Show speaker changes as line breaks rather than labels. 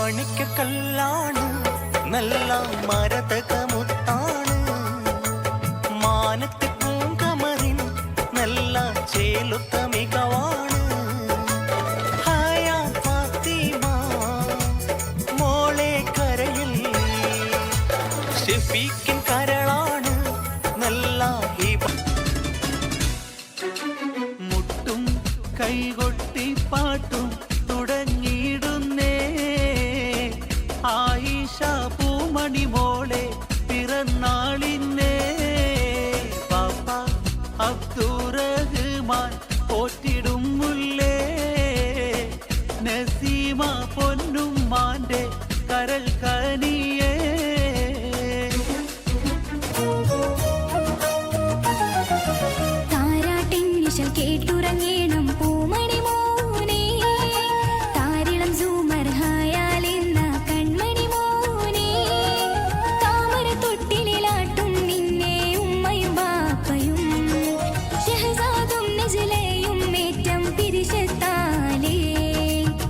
മാണിക്കക്കല്ലാണ് നല്ല മരതകമുത്താണ് മാനത്തെ പൂങ്കമറിൻ നല്ല ചേലുത്ത മികവാണ് ഹായാ ഫാത്തിമ മോളെ കരയിൽ ഷഫീഖിൻ കരളാണ് നല്ല മുട്ടും കൈകൊട്ടി പാട്ടും തുടങ്ങിയിടുന്നേ ആയിഷ പൂമണി മോളെ പിറന്നാളിന്നേ പാപ്പ അബ്ദുറഹ്മാൻ പോറ്റിടും മുല്ലേ നസീമ പൊന്നുമ്മാന്റെ കരൽ കനിയേ